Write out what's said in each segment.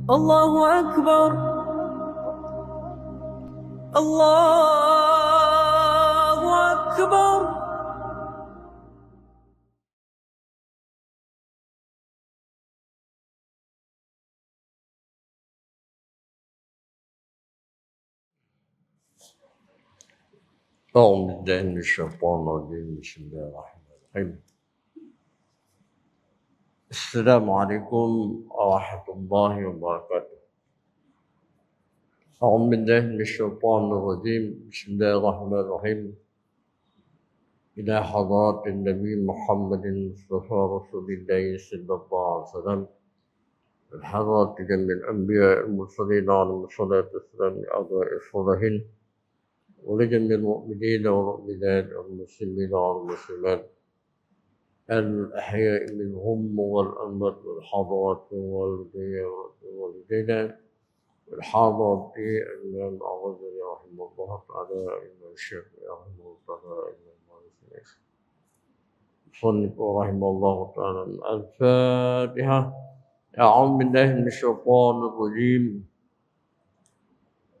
الله أكبر الله أكبر. أعوذ بالله من الشيطان الرجيم بسم الله الرحمن الرحيم السلام عليكم ورحمة الله وبركاته أعوذ بالله من الشيطان الرجيم بسم الله الرحمن الرحيم إلى حضرات النبي محمد المصطفى رسول الله صلى الله عليه وسلم الحضرات جميع الأنبياء المرسلين عليهم الصلاة والسلام أعداء الصالحين ولجميع المؤمنين والمؤمنات والمسلمين والمسلمات الأحياء منهم والأموات والحضرات والوالدين والحاضرات الإمام الغزالي رحمه الله تعالى الإمام الشافعي رحمه الله تعالى الإمام مالك المصنف رحمه الله تعالى. الفاتحة. أعوذ بالله من الشيطان الرجيم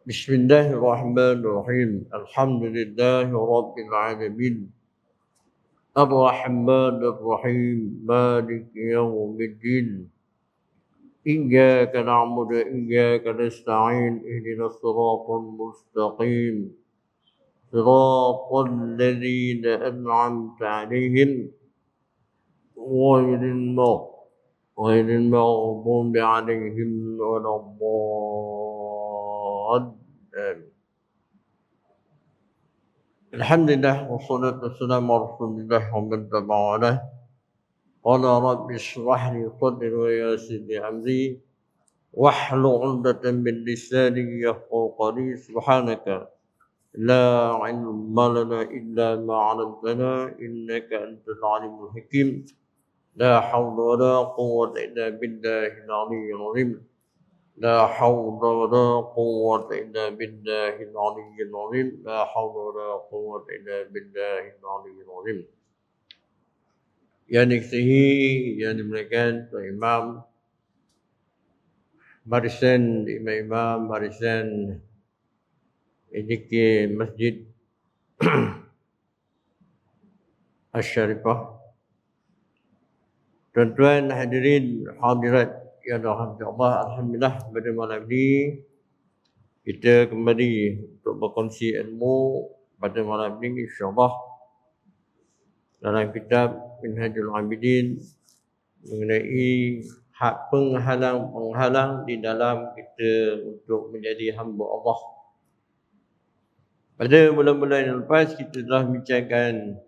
بسم الله الرحمن الرحيم الحمد لله رب العالمين الرحمن الرحيم مالك يوم الدين إياك نعبد وإياك نستعين اهدنا الصراط المستقيم صراط الذين أنعمت عليهم غير المغضوب عليهم ولا الضالين. الحمد لله والصلاة والسلام على رسول الله ومن تبعه. قال رب اشرح لي صدري ويسر لي أمري واحلل عقدة من لساني يفقهوا قولي سبحانك لا علم لنا إلا ما علمتنا إنك أنت العليم الحكيم لا حول ولا قوة إلا بالله العلي العظيم لا حول ولا قوة إلا بالله العلي العظيم لا حول ولا قوة إلا بالله العلي العظيم. Yang dikasihi, yang dimuliakan Tuan Imam, barisan imam-imam, barisan EJK Masjid Asy-Syarifah, tuan-tuan hadirin hadirat yang dirahmati Allah, alhamdulillah pada malam ini kita kembali untuk berkongsi ilmu pada malam ini insya-Allah dalam kitab Minhajul Abidin mengenai hak penghalang-penghalang di dalam kita untuk menjadi hamba Allah. Pada mula-mula yang lepas kita telah bincangkan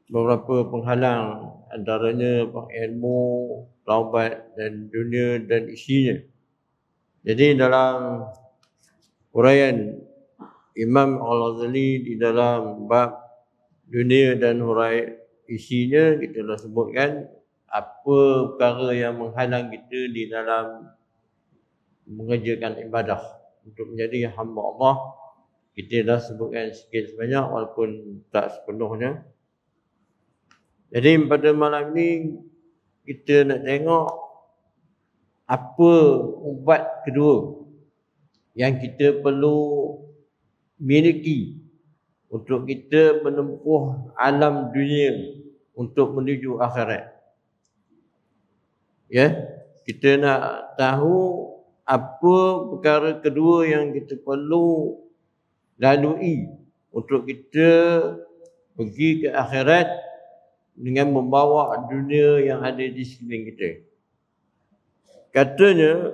beberapa penghalang, antaranya ilmu, taubat dan dunia dan isinya. Jadi dalam huraian Imam Al-Ghazali di dalam bab dunia dan hurai isinya, kita telah sebutkan apa perkara yang menghalang kita di dalam mengerjakan ibadah untuk menjadi hamba Allah. Kita dah sebutkan sikit sebanyak walaupun tak sepenuhnya. Jadi pada malam ini kita nak tengok apa ubat kedua yang kita perlu miliki untuk kita menempuh alam dunia untuk menuju akhirat. Ya, kita nak tahu apa perkara kedua yang kita perlu lalui untuk kita pergi ke akhirat dengan membawa dunia yang ada di sekeliling kita. Katanya,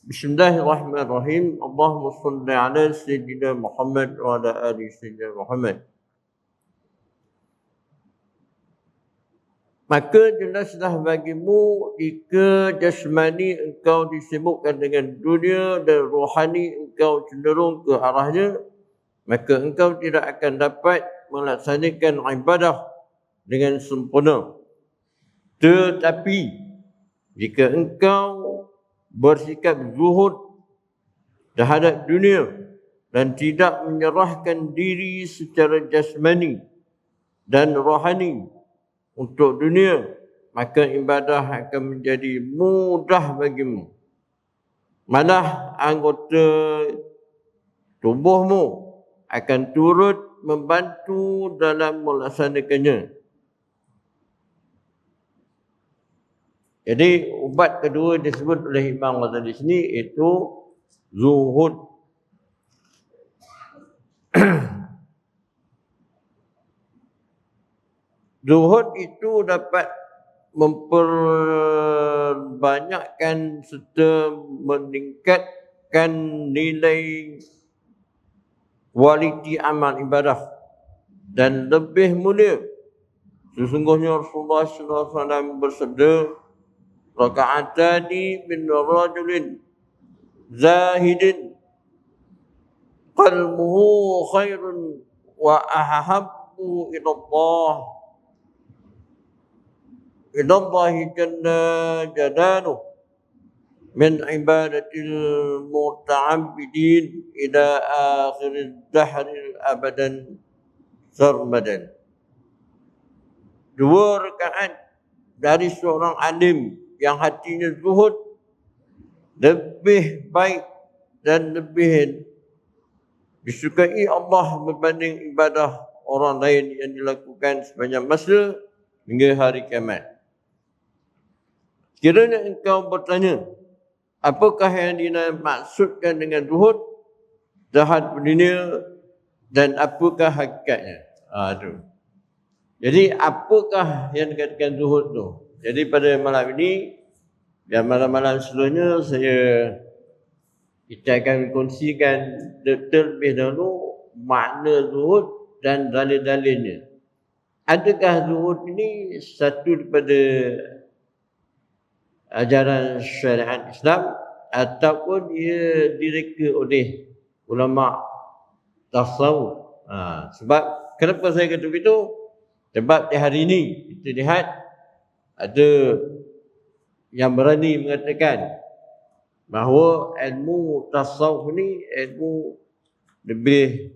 Bismillahirrahmanirrahim. Allahumma salli ala Sayyidina Muhammad wa ala ali Sayyidina Muhammad. Maka jelaslah bagimu jika jasmani engkau disibukkan dengan dunia dan rohani engkau cenderung ke arahnya, maka engkau tidak akan dapat melaksanakan ibadah dengan sempurna. Tetapi jika engkau bersikap zuhud terhadap dunia dan tidak menyerahkan diri secara jasmani dan rohani untuk dunia, maka ibadah akan menjadi mudah bagimu. Malah anggota tubuhmu akan turut membantu dalam melaksanakannya. Jadi ubat kedua disebut oleh Imam Ghazali di sini iaitu zuhud. Zuhud itu dapat memperbanyakkan serta meningkatkan nilai kualiti amal ibadah dan lebih mulia. Sesungguhnya Rasulullah SAW bersabda, raka'atani min rajulin zahidin qalbuhu khairun wa ahabbu ila Allah jalla jalaluh min ibadatil muta'abbidin ila akhir dahr abadan sarmadan. 2 rakaat dari seorang alim yang hatinya zuhud lebih baik dan lebih disukai Allah berbanding ibadah orang lain yang dilakukan sepanjang masa hingga hari kiamat. Kiranya engkau bertanya, apakah yang dimaksudkan dengan zuhud, zahad dunia, dan apakah hakikatnya? Itu. Jadi apakah yang dikatakan zuhud tu? Jadi pada malam ini dan malam-malam sebelumnya kita akan kongsikan terlebih dahulu makna zuhud dan dalil-dalilnya. Adakah zuhud ini satu daripada ajaran syariat Islam ataupun ia direka oleh ulama tasawuf? Sebab kenapa saya kata begitu? Sebab di hari ini kita lihat ada yang berani mengatakan bahawa ilmu tasawuf ni ilmu lebih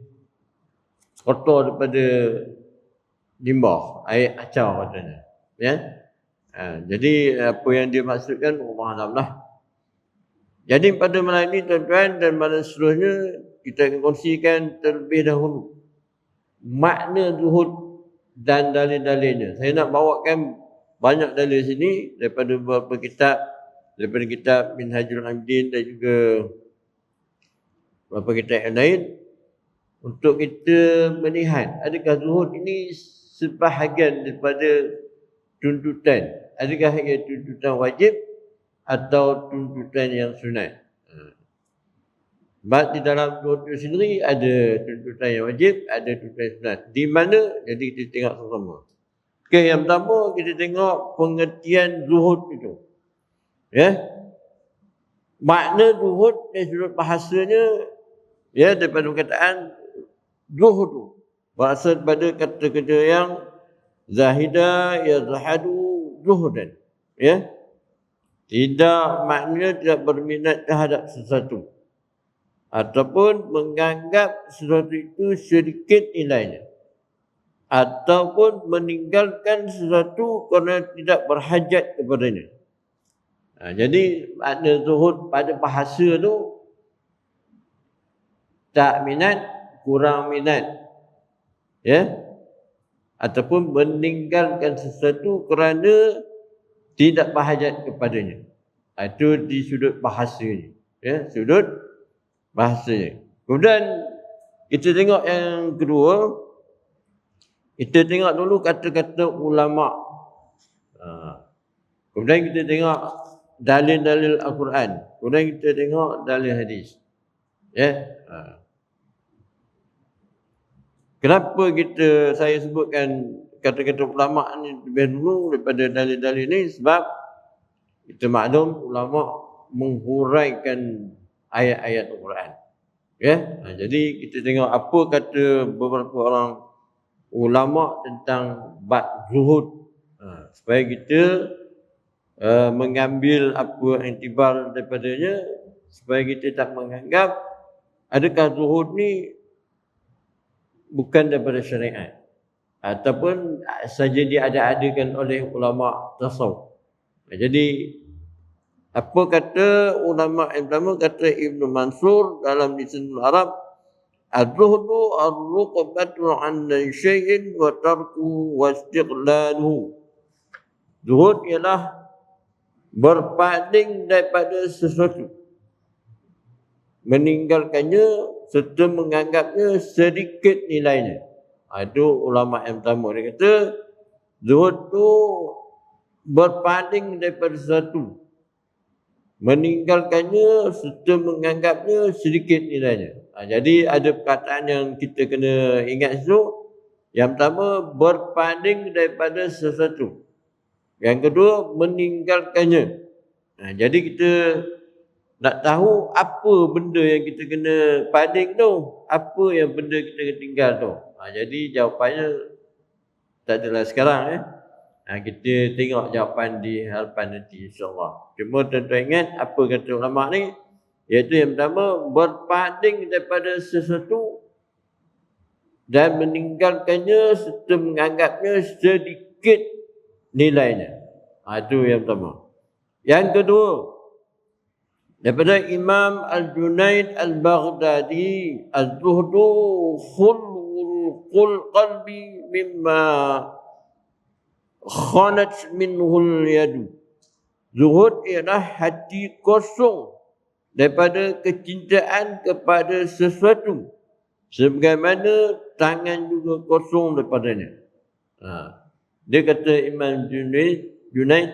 kotor daripada limbah, air acau katanya. Ya? Jadi apa yang dia maksudkan Allah Alam lah. Jadi pada malam ini tuan-tuan dan malam seterusnya kita akan kongsikan terlebih dahulu makna zuhud dan dalil-dalilnya. Saya nak bawakan banyak dalil sini daripada beberapa kitab, daripada kitab Minhajul Abidin dan juga beberapa kitab yang lain untuk kita melihat adakah zuhud ini sebahagian daripada tuntutan, adakah ia tuntutan wajib atau tuntutan yang sunat. Sebab di dalam zuhud itu sendiri ada tuntutan yang wajib, ada tuntutan yang sunat. Di mana? Jadi kita tengok sama-sama. Okey, yang pertama kita tengok pengertian zuhud itu. Ya. Makna zuhud dari sudut bahasanya, ya, daripada perkataan zuhud berasal daripada kata-kata yang zahida yazhadu zuhudan. Ya. Tidak, maknanya tidak berminat terhadap sesuatu ataupun menganggap sesuatu itu sedikit nilainya, ataupun meninggalkan sesuatu kerana tidak berhajat kepadanya. Jadi makna zuhud pada bahasa tu tak minat, kurang minat, ya, ataupun meninggalkan sesuatu kerana tidak berhajat kepadanya. Itu di sudut bahasanya, ya, sudut bahasanya. Kemudian kita tengok yang kedua. Kita tengok dulu kata-kata ulama. Kemudian kita tengok dalil-dalil Al-Quran. Kemudian kita tengok dalil hadis. Ya. Kenapa saya sebutkan kata-kata ulama ni lebih dulu daripada dalil-dalil ni? Sebab kita maklum ulama menghuraikan ayat-ayat Al-Quran. Ya. Jadi kita tengok apa kata beberapa orang ulama tentang bab zuhud, supaya kita mengambil apa intibar daripadanya, supaya kita tak menganggap adakah zuhud ni bukan daripada syariat. ataupun saja diada-adakan oleh ulama tasawuf. Jadi apa kata ulama yang pertama, kata Ibn Mansur dalam Lisanul Arab, az-zuhdu ar-ruqbatu 'an syai'in wa tarku wa istiqlaluhu. Zuhud ialah berpaling daripada sesuatu, meninggalkannya serta menganggapnya sedikit nilainya. Itu ulama yang pertama. Dia kata zuhud tu berpaling daripada sesuatu, meninggalkannya serta menganggapnya sedikit nilainya. Jadi ada perkataan yang kita kena ingat itu. Yang pertama, berpaling daripada sesuatu. Yang kedua, meninggalkannya. Jadi kita nak tahu apa benda yang kita kena paling tu, apa yang benda kita kena tinggal tu. Jadi jawapannya tak adalah sekarang. Kita tengok jawapan di hadapan nanti, insyaAllah. Cuma tuan-tuan ingat apa kata ulama ni, iaitu yang pertama, berpaling daripada sesuatu dan meninggalkannya serta menganggapnya sedikit nilainya. Itu yang pertama. Yang kedua, daripada Imam Al-Junaid Al-Baghdadi, az-zuhdu khulqul qalbi mimma khanat minhul yadu. Zuhud ialah hati kosong daripada kecintaan kepada sesuatu, sebagaimana tangan juga kosong daripadanya. Dia kata Imam Junaid,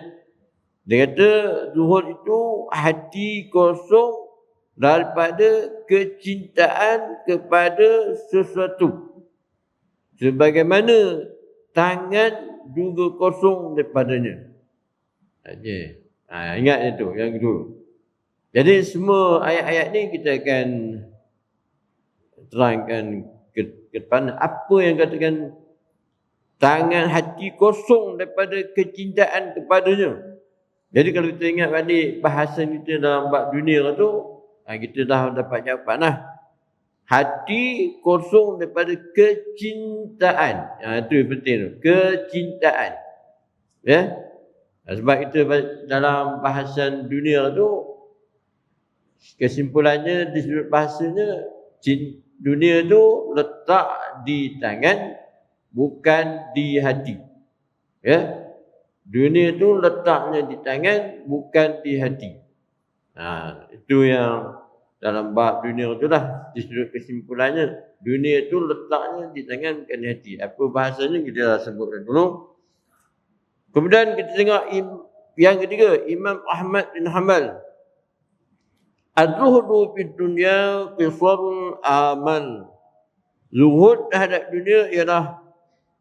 dia kata zuhud itu hati kosong daripada kecintaan kepada sesuatu, sebagaimana tangan juga kosong daripadanya. Ingat itu yang kedua. Jadi semua ayat-ayat ni kita akan terangkan ke depan apa yang katakan tangan hati kosong daripada kecintaan kepadanya. Jadi kalau kita ingat balik bahasan kita dalam bab dunia tu, kita dah dapat jawapan lah. Hati kosong daripada kecintaan. Itu yang penting tu. Kecintaan. Ya. Sebab kita dalam bahasan dunia tu, kesimpulannya di sudut bahasanya, dunia tu letak di tangan, bukan di hati. Ya. Dunia tu letaknya di tangan, bukan di hati. Itu yang dalam bab dunia tu lah, di sudut kesimpulannya, dunia tu letaknya di tangan, bukan di hati. Apa bahasanya kita dah sebutkan dulu. Kemudian kita tengok yang ketiga, Imam Ahmad bin Hanbal. Az-zuhdu fid dunya qisarul amal. Zuhud terhadap dunia ialah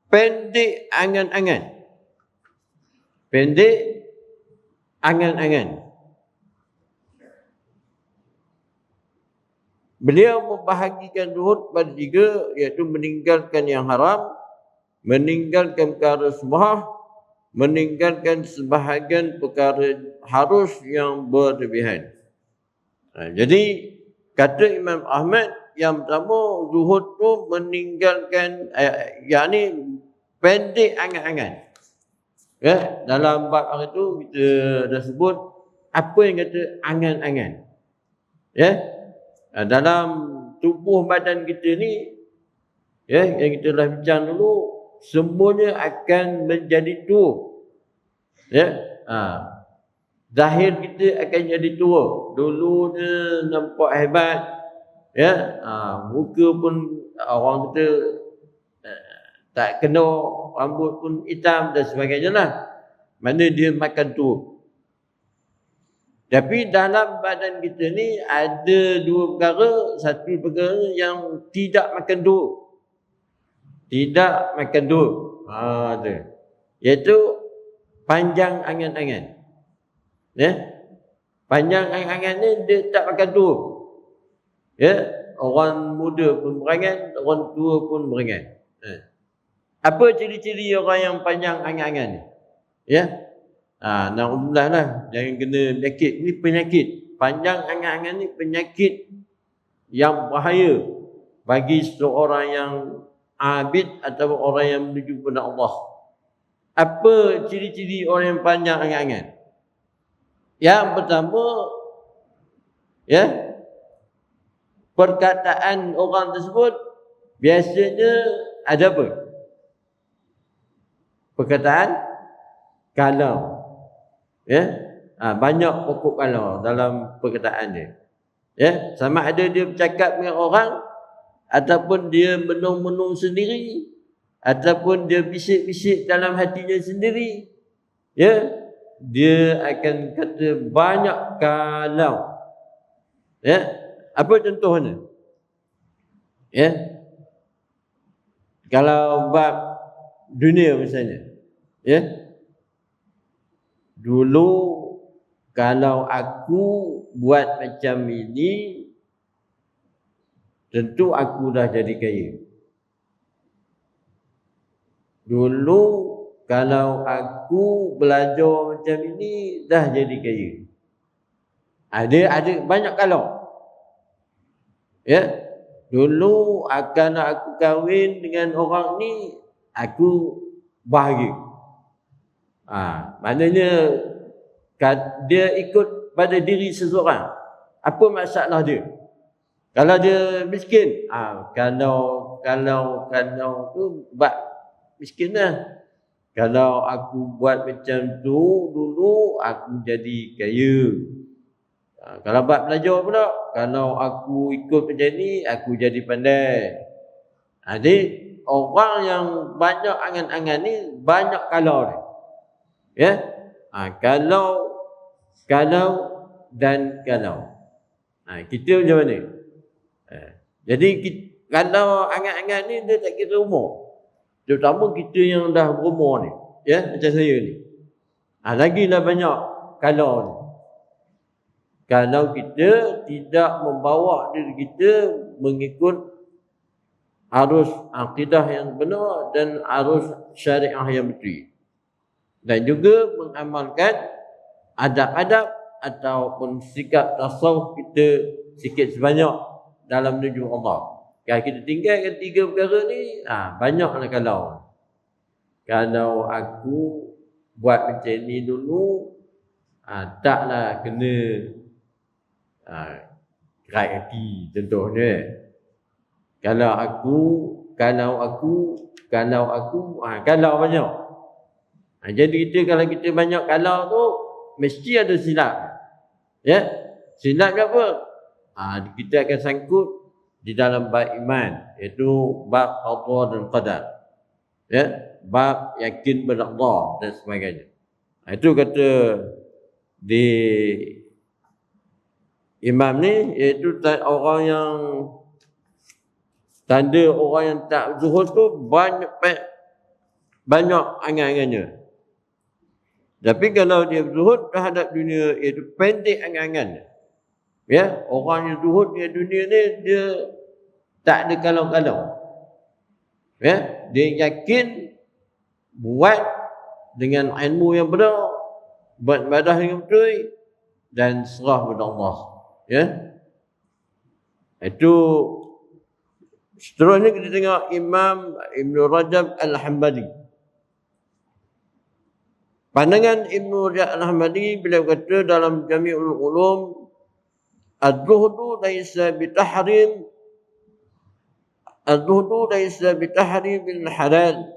pendek angan-angan. Pendek angan-angan. Beliau membahagikan zuhud pada tiga, iaitu meninggalkan yang haram, meninggalkan perkara subhah, meninggalkan sebahagian perkara harus yang berlebihan. Jadi kata Imam Ahmad, yang pertama zuhud tu meninggalkan yakni pendek angan-angan. Ya, dalam bab hari tu kita dah sebut apa yang kata angan-angan. Ya. Dalam tubuh badan kita ni, ya, yang kita dah bincang dulu, semuanya akan menjadi tua. Ya. Zahir kita akan jadi tua. Dulunya nampak hebat. Ya. Muka pun orang kata tak kena, rambut pun hitam dan sebagainya lah. Mana dia makan tua. Tapi dalam badan kita ni ada dua perkara. Satu perkara yang tidak makan tua. Tidak makan tua. Iaitu panjang angan-angan. Ya. Panjang angan-angan ni dia tak makan tua. Ya. Orang muda pun berangan, orang tua pun berangan. Apa ciri-ciri orang yang panjang angan-angan ni? Ya. Na'udzubillah lah. Jangan kena penyakit. Ini penyakit. Panjang angan-angan ni penyakit yang bahaya bagi seorang yang abid atau orang yang menuju kepada Allah. Apa ciri-ciri orang yang panjang angan-angan? Yang pertama, ya, perkataan orang tersebut biasanya ada apa? Perkataan kalau, ya, banyak pokok kalau dalam perkataan dia. Ya, sama ada dia bercakap dengan orang ataupun dia menung-menung sendiri ataupun dia bisik-bisik dalam hatinya sendiri. Ya, dia akan kata banyak kalau. Ya, apa contohnya? Ya, kalau bab dunia misalnya, ya, dulu kalau aku buat macam ini, tentu aku dah jadi kaya. Dulu kalau aku belajar macam ini, dah jadi kaya. Ada banyak kalau. Ya, dulu akan aku kahwin dengan orang ni, aku bahagia. Maknanya dia ikut pada diri seseorang. Apa masalah dia? Kalau dia miskin, kalau tu bab miskin lah. Kalau aku buat macam tu dulu, aku jadi kaya. Kalau bab belajar pula, kalau aku ikut macam ni, aku jadi pandai. Jadi orang yang banyak angan-angan ni banyak kalau dia. Ya, kalau dan kalau. Kita macam mana? Jadi kalau angan-angan ni dia tak kira umur. Terutama kita yang dah berumur ni, ya, macam saya ni. Lagilah banyak kalau ni. Kalau kita tidak membawa diri kita mengikut arus akidah yang benar dan arus syariah yang betul. Dan juga mengamalkan adab-adab ataupun sikap tasawuf kita sikit sebanyak dalam menuju Allah. Kalau kita tinggalkan tiga perkara ni, banyaklah kalau. Kalau aku buat macam ni dulu, taklah kena kerat hati contohnya. Kalau banyak. Jadi kalau kita banyak kalau tu, mesti ada silap. Ya, silap apa? Kita akan sangkut di dalam bab iman, iaitu bab qada dan qadar. Ya, bab yakin pada Allah dan sebagainya. Itu kata di imam ni, iaitu orang yang tanda orang yang tak zuhud tu banyak angan-angannya. Tapi kalau dia zuhud terhadap dunia, iaitu pendek angan-angannya. Ya, orang yang zuhud di dunia ni, dia tak ada kalau-kalau. Ya, dia yakin buat dengan ilmu yang benar, buat ibadah yang betul dan serah kepada Allah. Ya. Itu seterusnya kita tengok Imam Ibn Rajab Al-Hambali. Pandangan Ibn Rajab Al-Hambali, beliau kata dalam Jami'ul Ulum, Az-zuhdu laisa bitahrim bil halal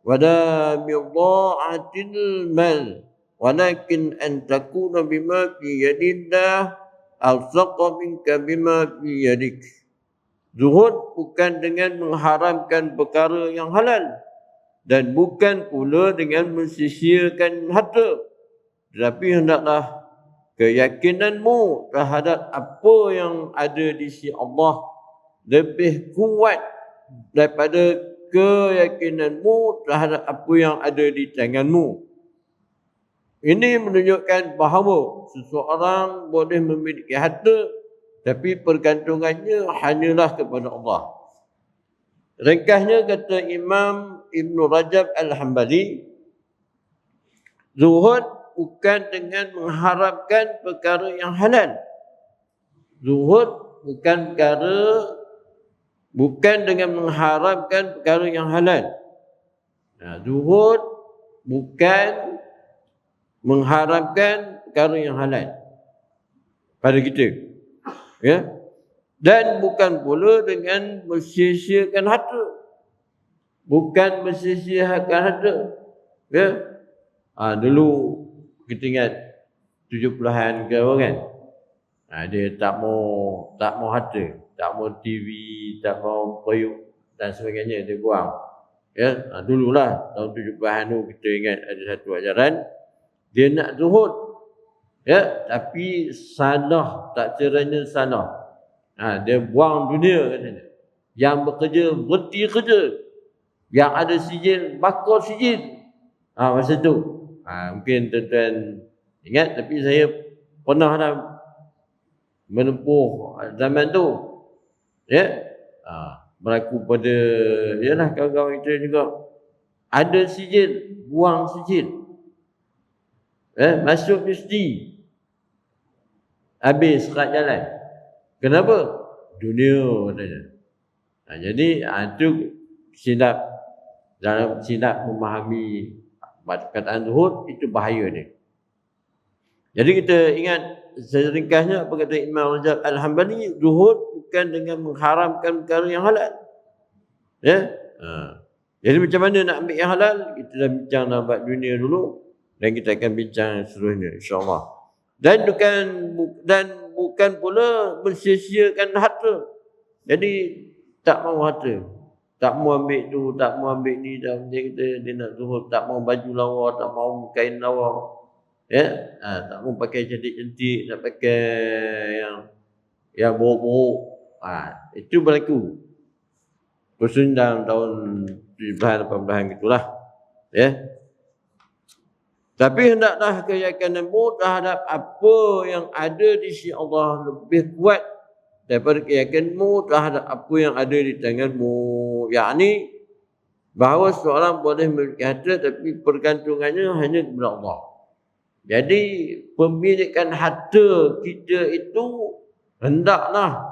wala bidha'atil mal walakin an takuna bima fi yadillah alsaqa minka bima fi yadik. Zuhud bukan dengan mengharamkan perkara yang halal dan bukan pula dengan mensisihkan harta, tetapi hendaklah keyakinanmu terhadap apa yang ada di sisi Allah lebih kuat daripada keyakinanmu terhadap apa yang ada di tanganmu. Ini menunjukkan bahawa seseorang boleh memiliki harta, tapi pergantungannya hanyalah kepada Allah. Ringkasnya kata Imam Ibn Rajab Al-Hambali, zuhud bukan dengan mengharapkan perkara yang halal. Zuhud bukan perkara bukan dengan mengharamkan perkara yang halal. Zuhud bukan mengharamkan perkara yang halal pada kita. Ya. Dan bukan pula dengan mensia-siakan harta. Bukan mensia-siakan harta. Ya. Dulu kita ingat 70-an ke apa kan? Dia tak mau harta, tak mau TV, tak mau periuk dan sebagainya, dia buang. Ya, dululah tahun 70-an tu kita ingat ada satu ajaran dia nak zuhud. Ya, tapi salah, tak ceranya salah. Dia buang dunia katanya. Yang bekerja berhenti kerja. Yang ada sijil bakar sijil. Masa tu. Mungkin tuan-tuan ingat, tapi saya pernah dah menempuh zaman tu. Ya. Berlaku pada yalah kawan-kawan kita juga. Ada sijil, buang sijil. Masuk mesti. Habis sekat jalan. Kenapa? Dunia katanya. Jadi itu silap dalam silap memahami perkataan zuhud, itu bahaya dia. Jadi kita ingat seringkasnya apa kata Imam Rajab Al-Hambali, zuhud bukan dengan mengharamkan perkara yang halal. Ya. Jadi macam mana nak ambil yang halal? Kita dah bincang dalam bab dunia dulu dan kita akan bincang seterusnya insya-Allah. Dan bukan pula mensia-siakan harta. Jadi tak mau harta. Tak mau ambil tu, tak mau ambil ni, dah dia nak zuhud, tak mau baju lawa, tak mau kain lawa. Ya, tak mau pakai cantik-cantik, nak pakai yang buruk-buruk. Itu berlaku. Khususnya dalam tahun 17-18 gitulah. Ya. Tapi hendaklah keyakinanmu terhadap apa yang ada di sisi Allah lebih kuat daripada keyakinanmu terhadap apa yang ada di tanganmu. Yakni bahawa seorang boleh memiliki harta tapi pergantungannya hanya kepada Allah. Jadi pemilikan harta kita itu hendaklah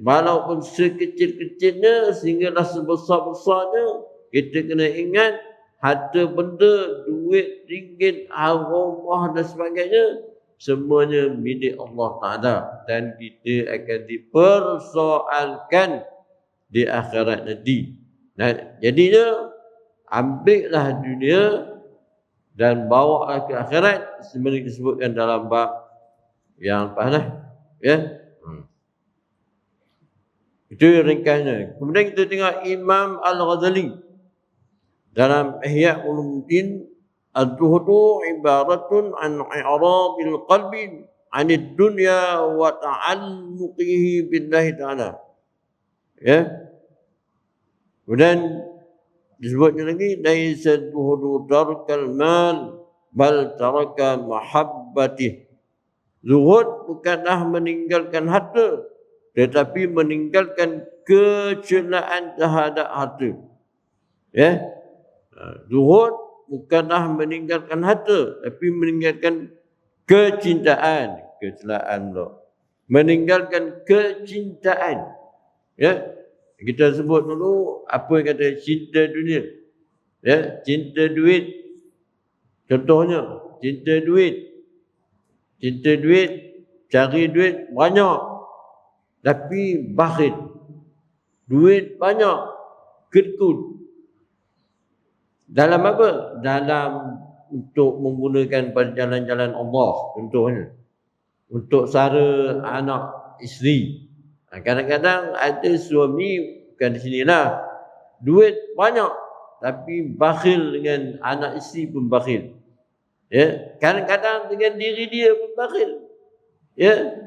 walaupun sekecil-kecilnya sehinggalah sebesar-besarnya, kita kena ingat harta benda, duit, ringgit, rumah dan sebagainya, semuanya milik Allah Ta'ala. Dan kita akan dipersoalkan di akhirat nanti. Jadinya, ambillah dunia dan bawa ke akhirat seperti disebutkan dalam bab yang lepas lah. Ya. Itu ringkasnya. Kemudian kita tengok Imam Al-Ghazali dalam Ihya Ulumuddin, az-zuhdu ibaratun an i'radil qalbi 'anid dunya wa ta'alluqihi billahi ta'ala. Ya. Kemudian disebutnya lagi, laisa zuhdu tarkal mal bal taraka mahabbatih. Zuhud bukanlah meninggalkan harta, tetapi meninggalkan kecelaan terhadap harta. Ya. Zuhud bukanlah meninggalkan harta, tapi meninggalkan kecintaan. Kecelaan pula. Meninggalkan kecintaan. Ya. Kita sebut dulu apa yang kata cinta dunia. Ya, cinta duit. Contohnya, cinta duit. Cinta duit, cari duit banyak. Tapi bakhil. Duit banyak, kedekut. Dalam apa? Dalam untuk menggunakan pada jalan-jalan Allah contohnya. Untuk sara anak isteri. Kadang-kadang ada suami, bukan di sinilah, duit banyak tapi bakhil dengan anak isteri pun bakhil. Ya, kadang-kadang dengan diri dia pun bakhil. Ya.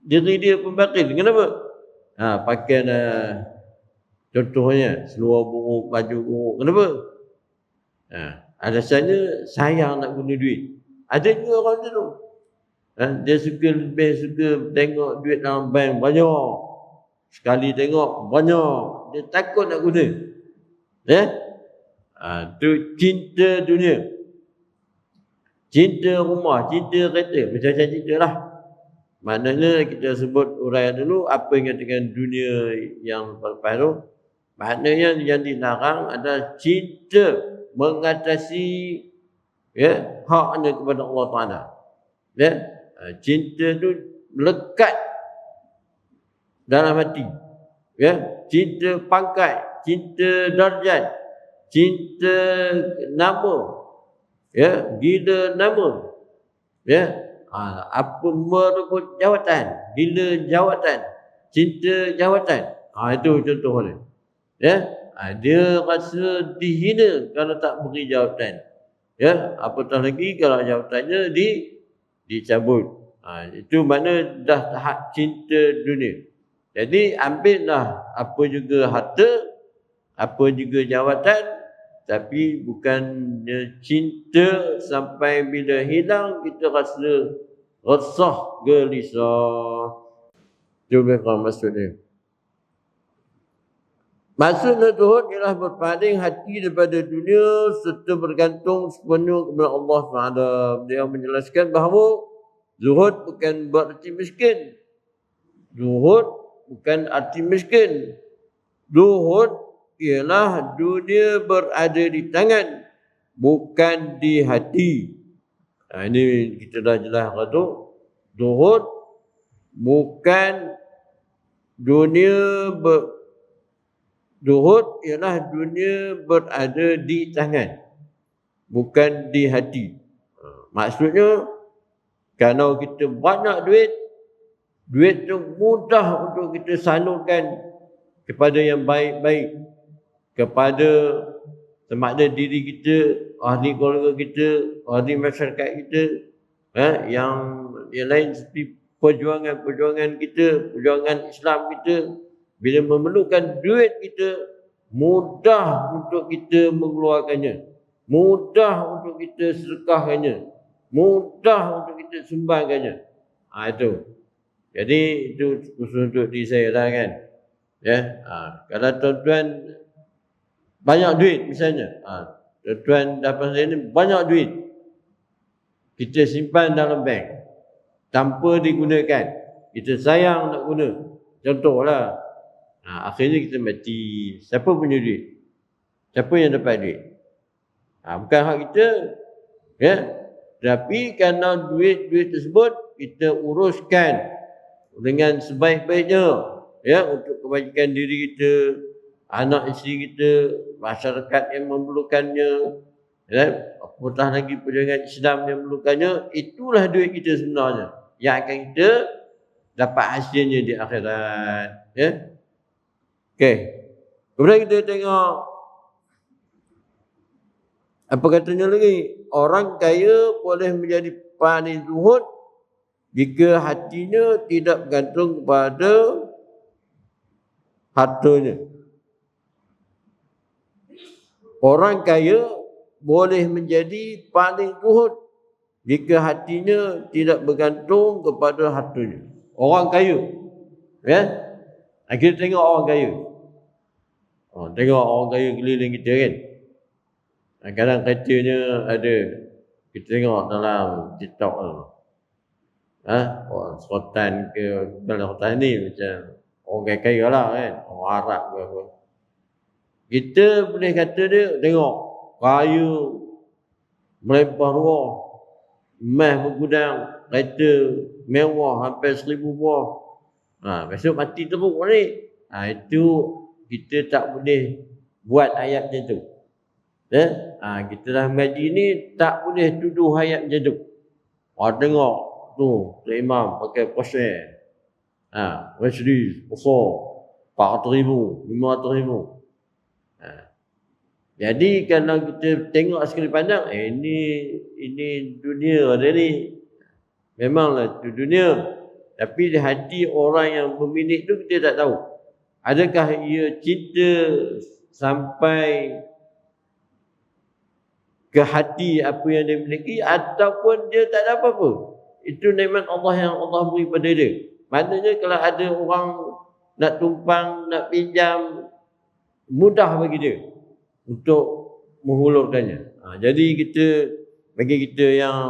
Diri dia pun bakhil. Kenapa? Pakaian contohnya seluar buruk, baju buruk. Kenapa? Alasannya sayang nak guna duit. Ada juga orang tu. Dia lebih suka tengok duit dalam bank banyak. Sekali tengok banyak. Dia takut nak guna. Ya? Tu cinta dunia. Cinta rumah, cinta kereta. Macam-macam cinta lah. Maknanya kita sebut uraian dulu apa yang dengan dunia yang lepas tu. Maknanya yang dilarang adalah cinta mengatasi haknya kepada Allah Taala. Cinta tu melekat dalam hati. Cinta pangkat, cinta darjat, cinta nama, gila nama, apa merebut jawatan, gila jawatan, cinta jawatan. Itu contohnya. Dia rasa dihina kalau tak beri jawatan. Apatah lagi kalau jawatannya dicabut. Itu makna dah tahap cinta dunia. Jadi ambillah apa juga harta, apa juga jawatan, tapi bukannya cinta sampai bila hilang kita rasa resah, gelisah. Cuba kau maksudnya. Maksudnya zuhud ialah berpaling hati daripada dunia serta bergantung sepenuh kepada Allah SWT. Dia menjelaskan bahawa zuhud bukan berarti miskin. Zuhud bukan arti miskin. Zuhud ialah dunia berada di tangan, bukan di hati. Ini kita dah jelas kata. Zuhud bukan Zuhud ialah dunia berada di tangan, bukan di hati. Maksudnya, kalau kita banyak duit tu mudah untuk kita salurkan kepada yang baik-baik, kepada semakna diri kita, ahli keluarga kita, ahli masyarakat kita, yang lain seperti perjuangan kita, perjuangan Islam kita. Bila memerlukan duit kita, mudah untuk kita mengeluarkannya, mudah untuk kita sedekahkannya, mudah untuk kita sumbangkannya. Itu. Jadi itu khusus untuk diri saya lah kan. Kalau tuan-tuan banyak duit misalnya, tuan-tuan dapat saya ni banyak duit, kita simpan dalam bank tanpa digunakan, kita sayang nak guna. Contohlah, akhirnya kita mati. Siapa punya duit? Siapa yang dapat duit? Bukan hak kita. Tapi kerana duit tersebut kita uruskan dengan sebaik-baiknya, untuk kebajikan diri kita, anak isteri kita, masyarakat yang memerlukannya, apatah lagi perjuangan Islam yang memerlukannya. Itulah duit kita sebenarnya, yang akan kita dapat hasilnya di akhirat. Okey. Kemudian kita tengok apa katanya lagi. Orang kaya boleh menjadi paling zuhud jika hatinya tidak bergantung kepada hartanya. Orang kaya boleh menjadi paling zuhud jika hatinya tidak bergantung kepada hartanya. Orang kaya. Kita tengok orang kaya. Tengok orang kaya keliling kita kan. Kadang katanya ada, kita tengok dalam TikTok tu. Orang Sultan ke Sultan ni macam orang kaya lah kan. Orang Arab ke apa. Kita boleh kata dia, tengok, kaya, melimpah ruah, emas bergudang, kereta mewah hampir 1000 buah. Besok mati teruk ni. Itu kita tak boleh buat ayat macam tu. Kita dah mengaji ni tak boleh tuduh ayat macam tu. Tengok tu, Tok Imam pakai Porsche. Mercedes besar, 400,000, 500,000. Jadi kalau kita tengok sekali pandang, ini dunia dia ni. Memanglah itu dunia. Tapi di hati orang yang pemilik tu kita tak tahu. Adakah ia cinta sampai ke hati apa yang dia miliki, ataupun dia tak ada apa-apa. Itu nikmat Allah yang Allah beri pada dia. Maknanya kalau ada orang nak tumpang, nak pinjam, mudah bagi dia untuk menghulurkannya. Jadi bagi kita yang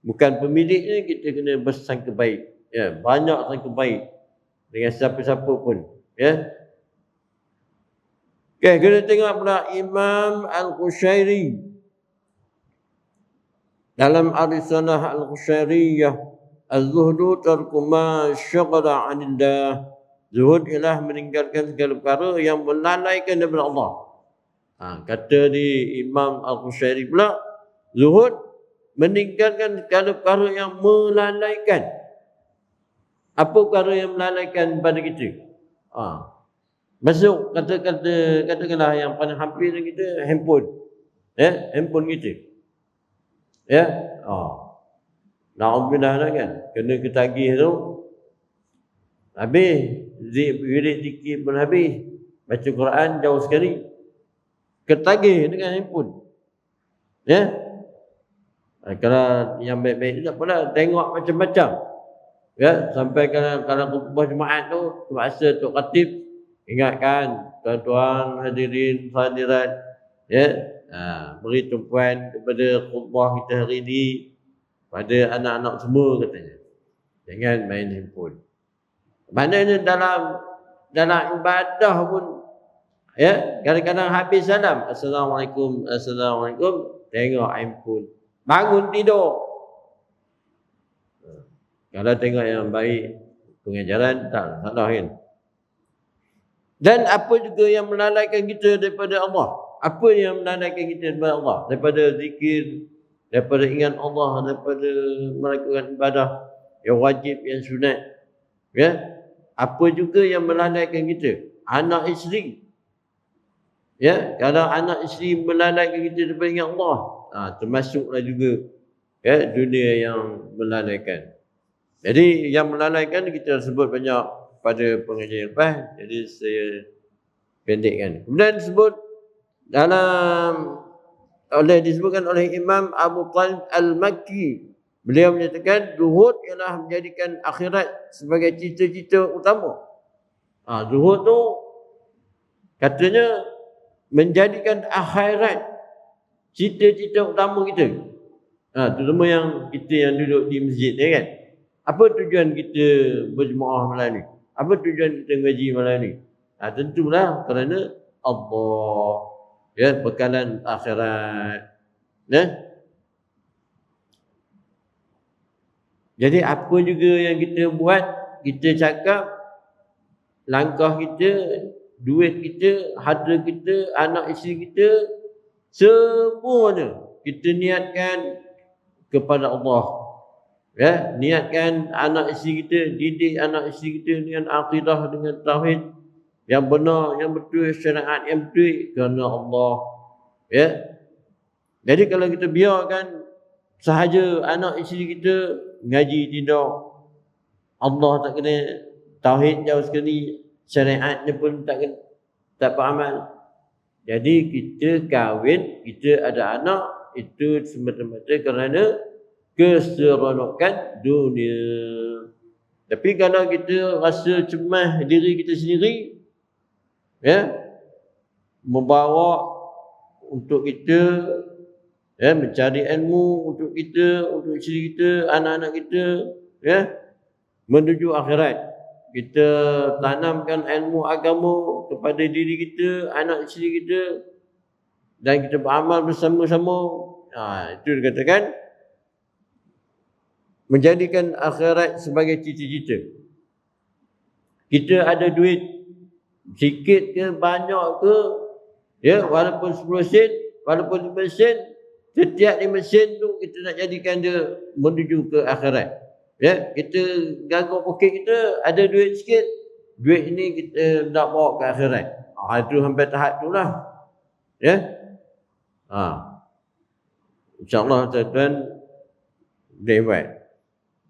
bukan pemiliknya, kita kena bersangka baik. Ya, banyak sangka baik dengan siapa-siapa pun. Ya. Okay, kita tengok pula Imam Al-Qushairi dalam Ar-Risalah Al-Qushairiyah, Az-Zuhdu tarku ma syaghala 'anillah. Zuhud ialah meninggalkan segala perkara yang melalaikan daripada Allah. Kata di Imam Al-Qushairi pula, zuhud meninggalkan segala perkara yang melalaikan. Apa perkara yang melalaikan pada kita? Masuk katakanlah yang paling hampir dengan kita, handphone. Ya, handphone kita. Ya. Na'udzubillah lah kan. Kena ketagih tu. Habis. Wirid zikir pun habis. Baca Quran jauh sekali. Ketagih dengan handphone. Ya. Kalau yang baik-baik tak apalah. Tengok macam-macam. Ya. Sampai kalau khutbah Jumaat tu, terpaksa Tok Khatib ingatkan tuan-tuan hadirin hadirat. Ya. Beri tumpuan kepada khutbah kita hari ini pada anak-anak semua katanya. Jangan main handphone. Maknanya dalam ibadah pun, ya, kadang-kadang habis salam, Assalamualaikum, Assalamualaikum, tengok handphone. Bangun tidur. Kalau tengok yang baik, pengajaran tak salah kan. Dan apa juga yang melalaikan kita daripada Allah? Apa yang melalaikan kita daripada Allah? Daripada zikir, daripada ingat Allah, daripada melakukan ibadah yang wajib, yang sunat. Ya? Apa juga yang melalaikan kita? Anak isteri. Ya, kalau anak isteri melalaikan kita daripada ingat Allah, termasuklah juga ya dunia yang melalaikan. Jadi yang melalaikan kita sebut banyak pada pengajian lepas, jadi saya pendekkan. Kemudian disebut disebutkan oleh Imam Abu Talib Al-Makki. Beliau menyatakan zuhud ialah menjadikan akhirat sebagai cita-cita utama. Zuhud tu katanya menjadikan akhirat cita-cita utama kita. Terutama yang kita yang duduk di masjid ni kan. Apa tujuan kita berjemaah malam ni? Apa tujuan kita ngaji malam ni? Tentulah kerana Allah. Ya, bekalan akhirat. Ya. Jadi apa juga yang kita buat, kita cakap, langkah kita, duit kita, harta kita, anak isteri kita, semuanya kita niatkan kepada Allah. Ya, niatkan anak isteri kita, didik anak isteri kita dengan akidah, dengan tauhid yang benar, yang betul, syariat yang betul kerana Allah. Ya. Jadi kalau kita biarkan sahaja anak isteri kita ngaji tidak, Allah tak kena, tauhid jauh sekali, syariatnya pun tak beramal. Jadi kita kahwin, kita ada anak, itu semata-mata kerana keseronokan dunia. Tapi kalau kita rasa cemas diri kita sendiri, ya, membawa untuk kita, ya, mencari ilmu untuk kita, untuk isteri kita, anak-anak kita, ya, menuju akhirat. Kita tanamkan ilmu agama kepada diri kita, anak isteri kita, dan kita beramal bersama-sama. Itu dikatakan menjadikan akhirat sebagai cita-cita. Kita ada duit sikit ke banyak ke, ya, walaupun 10 sen, walaupun 5 sen, setiap 5 sen tu kita nak jadikan dia menuju ke akhirat. Ya, kita gagak poket kita, ada duit sikit, duit ini kita nak bawa ke akhirat. Itu sampai tahap tu lah. Ya. InsyaAllah tuan-tuan boleh buat.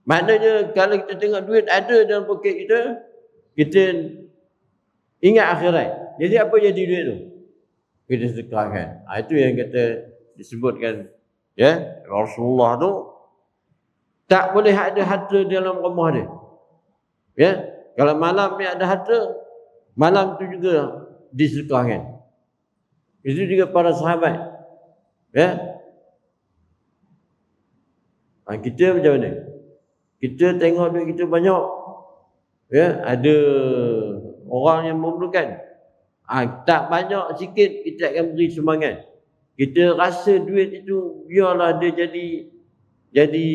Maknanya kalau kita tengok duit ada dalam poket kita ingat akhirat. Jadi apa jadi duit tu? Kita sedekahkan. Itu yang kita disebutkan, ya, Rasulullah tu tak boleh ada harta dalam rumah dia. Ya, kalau malam ni ada harta, malam tu juga disedekahkan. Itu juga para sahabat. Ya. Kita macam mana? Kita tengok duit kita banyak. Ya, ada orang yang memerlukan. Tak banyak sikit kita akan beri sumbangan. Kita rasa duit itu biarlah dia jadi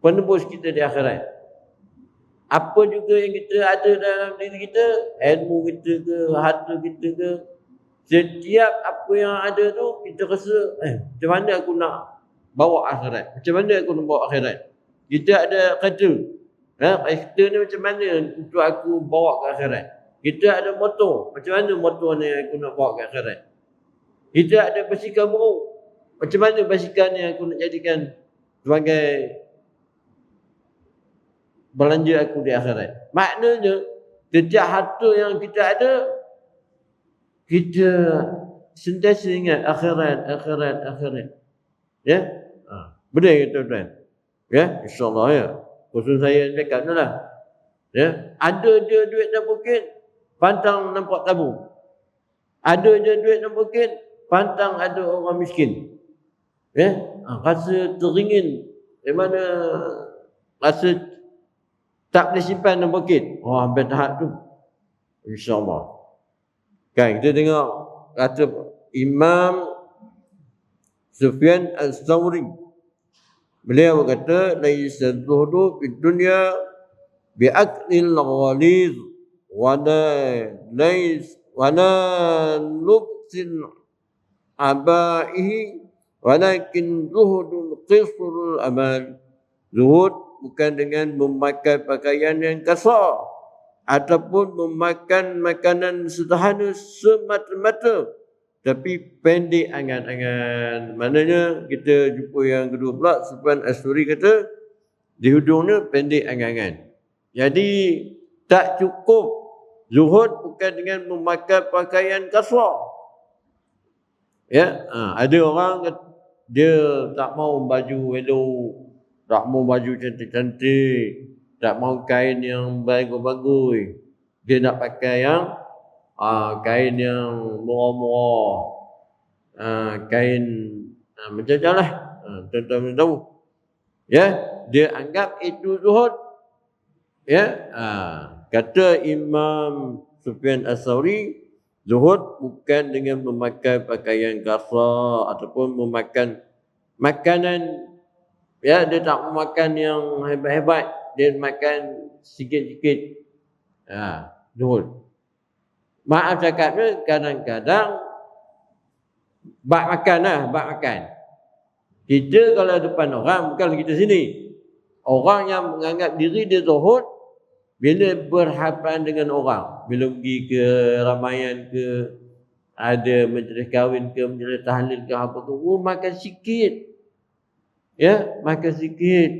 penebus kita di akhirat. Apa juga yang kita ada dalam diri kita, ilmu kita ke, harta kita ke, setiap apa yang ada tu kita rasa macam mana aku nak bawa akhirat? Macam mana aku nak bawa akhirat? Kita ada kereta. Kereta ni macam mana untuk aku bawa ke akhirat? Kita ada motor. Macam mana motor ni aku nak bawa ke akhirat? Kita ada basikal buruk. Macam mana basikal ni aku nak jadikan sebagai belanja aku di akhirat? Maknanya setiap harta yang kita ada, kita sentiasa ingat akhirat. Ya? Benar ke tuan-tuan? Ya, insya-Allah ya. Khusus saya cakap tu lah. Ya, ada je duit dalam poket, pantang nampak tabung. Ada je duit dalam poket, pantang ada orang miskin. Ya, rasa teringin, di mana rasa tak boleh simpan dalam poket. Hampir tahap tu. Insya-Allah. Kan kita tengok kata Imam Sufyan Al-Thawri. Beliau berkata, laisa zuhdu fid dunya bi aqlil ghaliz wa la lubsil abaihi walakin zuhdul qisrul amal. Zuhud bukan dengan memakai pakaian yang kasar ataupun memakan makanan sederhana semata-mata, tapi pendek angan-angan. Maknanya kita jumpa yang kedua pula, Sufyan As-Suri kata di hujungnya pendek angan-angan. Jadi tak cukup zuhud bukan dengan memakai pakaian kasar. Ya, ada orang dia tak mau baju elok, tak mau baju cantik-cantik, tak mau kain yang bagus-bagus. Dia nak pakai yang kain yang murah-murah, kain macam-macam lah. Tuan-tuan tahu. Ya, dia anggap itu zuhud. Ya, kata Imam Sufyan As-Thawri, zuhud bukan dengan memakai pakaian kasar ataupun memakan makanan. Ya, dia tak makan yang hebat-hebat, dia makan sikit-sikit. Zuhud. Maaf cakapnya, kadang-kadang bak makan. Kita kalau depan orang, bukan kita sini. Orang yang menganggap diri dia zuhud, bila berhadapan dengan orang, bila pergi ke ramaian ke, ada majlis kahwin ke, majlis tahlil ke apa ke, makan sikit. Ya, makan sikit.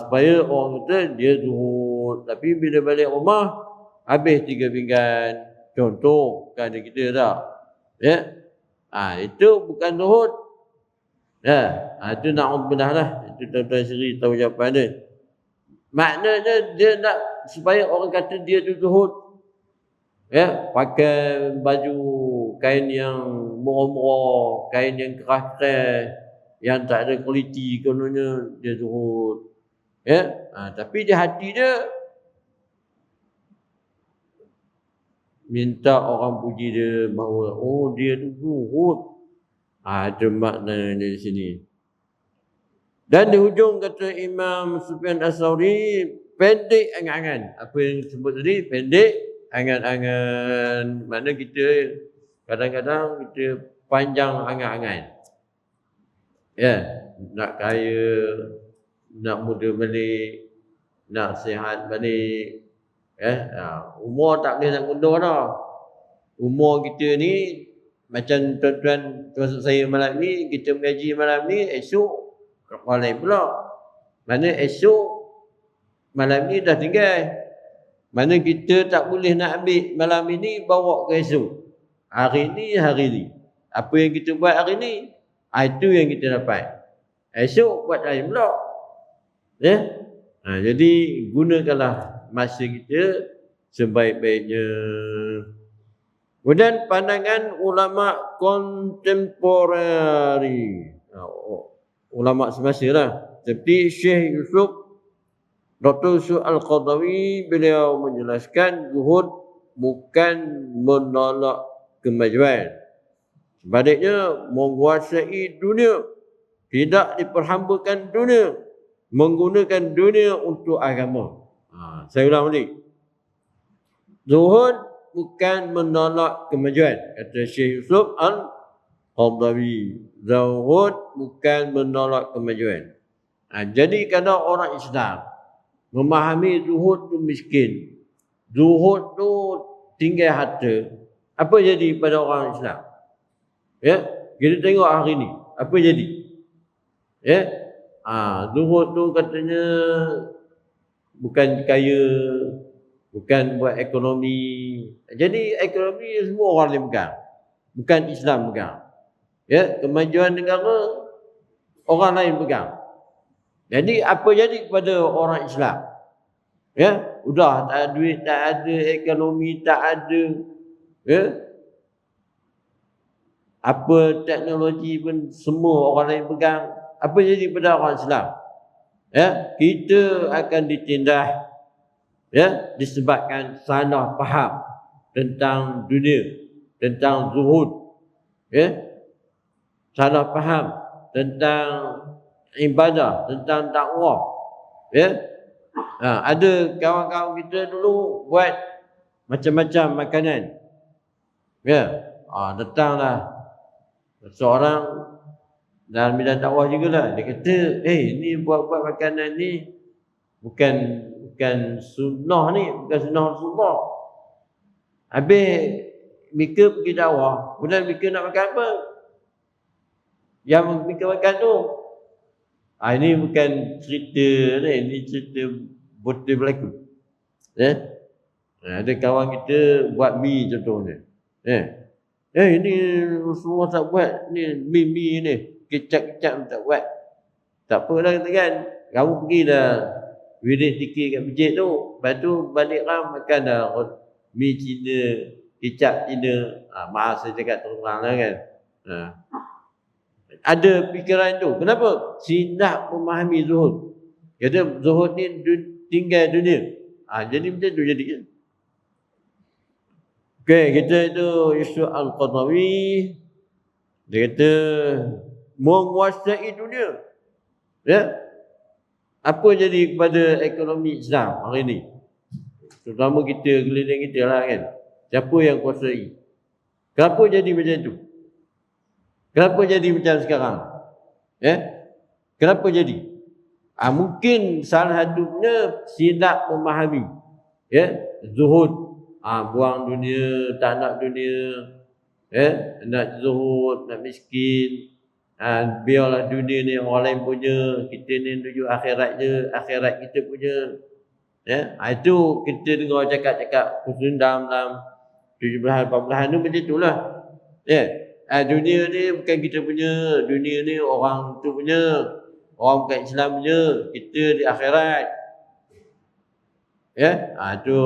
Supaya orang kata dia zuhud. Tapi bila balik rumah, habis 3 pinggan. Contoh keadaan kita tak. Ya. Itu bukan zuhud. Ya, itu na'udzubillah lah. Itu tuan-tuan sendiri tahu jawapan dia. Maknanya dia nak supaya orang kata dia tu zuhud. Ya, pakai baju kain yang murah-murah, kain yang keras-keras, yang tak ada kualiti, kononnya dia zuhud. Ya, tapi di hati dia minta orang puji dia bahawa dia tu zuhud. Ada makna di sini. Dan di hujung kata Imam Sufyan As-Thawri, pendek angan-angan. Apa yang disebut tadi, pendek angan-angan. Makna kita kadang-kadang kita panjang angan-angan. Ya, nak kaya, nak muda balik, nak sihat balik. Umur tak boleh nak mundur dah. Umur kita ni macam tuan-tuan termasuk saya malam ni, kita mengaji malam ni, esok lain pula. Mana esok malam ni dah tinggal. Mana kita tak boleh nak ambil malam ini bawa ke esok. Hari ni. Apa yang kita buat hari ni, itu yang kita dapat. Esok buat lain pula. Ya. Jadi gunakanlah masa kita sebaik-baiknya. Kemudian pandangan ulama kontemporari. Ulama semasa lah. Seperti Syekh Yusuf Dr. Yusuf Al-Qaradawi beliau menjelaskan zuhud bukan menolak kemajuan. Sebaliknya menguasai dunia, tidak diperhambakan dunia, menggunakan dunia untuk agama. Saya ulang balik. Zuhud bukan menolak kemajuan, kata Syekh Yusuf Al-Qaradawi. Zuhud bukan menolak kemajuan. Jadi kalau orang Islam memahami zuhud tu miskin, zuhud tu tinggal harta, apa jadi pada orang Islam? Ya, kita tengok hari ni, apa jadi? Ya, zuhud tu katanya bukan kaya, bukan buat ekonomi. Jadi ekonomi semua orang boleh pegang, bukan Islam pegang. Ya, kemajuan negara orang lain pegang. Jadi apa jadi kepada orang Islam? Ya, sudah tak ada duit, tak ada ekonomi, tak ada. Ya. Apa teknologi pun semua orang lain pegang. Apa jadi pada orang Islam? Ya, kita akan ditindas, ya, disebabkan salah faham tentang dunia, tentang zuhud. Ya. Salah faham tentang ibadah, tentang dakwah. Ya. Ada kawan-kawan kita dulu buat macam-macam makanan. Ya. Datanglah seorang dalam bidang dakwah jugalah. Dia kata, ni buat-buat makanan ni bukan sunnah ni, bukan sunnah Rasulullah. Habis mereka pergi dakwah, kemudian mereka nak makan apa? Yang mereka makan tu, ini bukan cerita ni, ini cerita betul berlaku. Ya? Ada kawan kita buat mi contohnya. Ini semua tak buat, ni mi ni, kecap-kecap tak buat. Tak apalah kata kan, kamu pergi dah wirid sikit kat masjid tu, lepas tu balik ram makan dah mi Cina, kecap Cina. Maaf saya cakap terus terang lah kan. Ada fikiran tu. Kenapa? Tidak memahami zuhud. Kata zuhud ni tinggal dunia. Jadi macam tu jadi. Okey, kita itu Yusuf Al-Qaradawi. Dia kata menguasai dunia. Ya. Apa jadi kepada ekonomi Islam hari ini? Terutama kita, keliling kita lah kan. Siapa yang kuasai? Kenapa jadi macam tu? Kenapa jadi macam sekarang? Ya? Kenapa jadi? Mungkin salah satunya silap memahami. Ya? Zuhud. Buang dunia, tak nak dunia. Ya? Nak zuhud, nak miskin. Biarlah dunia ni orang lain punya. Kita ni tuju akhirat je. Akhirat kita punya. Ya? Itu kita dengar cakap-cakap khusus dalam 17-18 tu macam itulah. Ya? Dunia ni bukan kita punya, dunia ni orang tu punya, orang bukan Islam punya, kita di akhirat. Ya, itu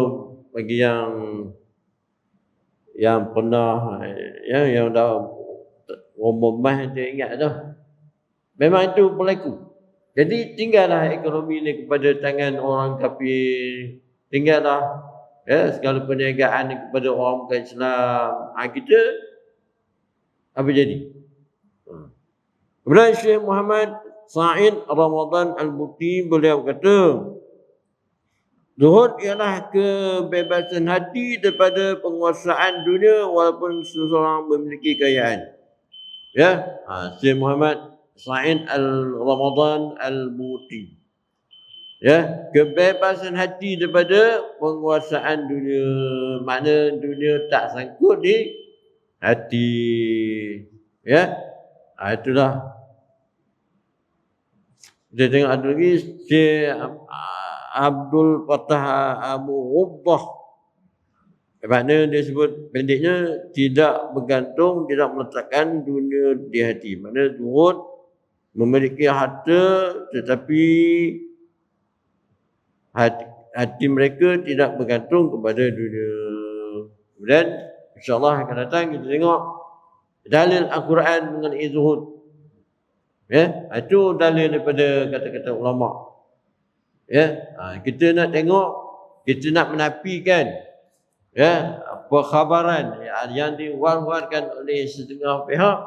bagi yang pernah, ya, yang dah umumah dia ingat tu. Memang itu berlaku. Jadi tinggallah ekonomi ni kepada tangan orang kafir, tinggallah segala perniagaan kepada orang bukan Islam. Kita apa jadi? Kemudian Syekh Muhammad Sa'id Ramadan Al-Buti beliau kata, zuhud ialah kebebasan hati daripada penguasaan dunia walaupun seseorang memiliki kekayaan. Ya, Syekh Muhammad Sa'id Ramadan Al-Buti. Ya, kebebasan hati daripada penguasaan dunia. Makna dunia tak sangkut di hati. Ya, itulah. Kita tengok ada lagi Syekh Abdul Fattah Abu Ghubbah. Maknanya dia sebut pendeknya tidak bergantung, tidak meletakkan dunia di hati. Maknanya zuhud memiliki harta tetapi hati mereka tidak bergantung kepada dunia. Kemudian insya-Allah akan datang kita tengok dalil Al-Quran mengenai zuhud. Ya, itu dalil daripada kata-kata ulama. Ya, kita nak tengok, kita nak menafikan ya perkhabaran yang diwar-warkan oleh setengah pihak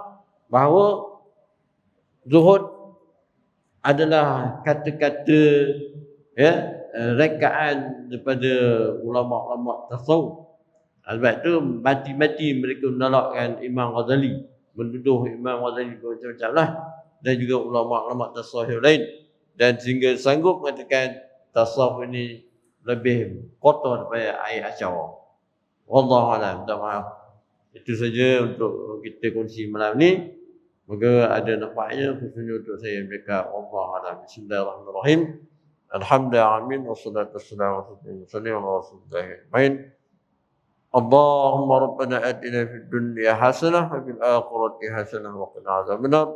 bahawa zuhud adalah kata-kata ya rekaan daripada ulama-ulama tasawuf. Sebab tu mati-mati mereka menolakkan Imam Ghazali, menuduh Imam Ghazali macam-macam lah, dan juga ulama-ulama tasawuf yang lain, dan sehingga sanggup mengatakan tasawuf ini lebih kotor daripada air asyawar. Wallahu a'lam. Minta maaf. Itu saja untuk kita kongsi malam ni. Moga ada nampaknya khususnya untuk saya mereka. Wallahu a'lam. Bismillahirrahmanirrahim. Alhamdulillah amin wassalatu wassalamu ala rasulillah. اللهم ربنا آتنا في الدنيا حسنة وفي الآخرة حسنة وقنا عذاب النار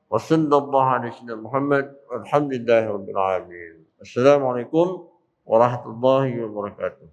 وصلى الله على سيدنا محمد والحمد لله رب العالمين. السلام عليكم ورحمة الله وبركاته.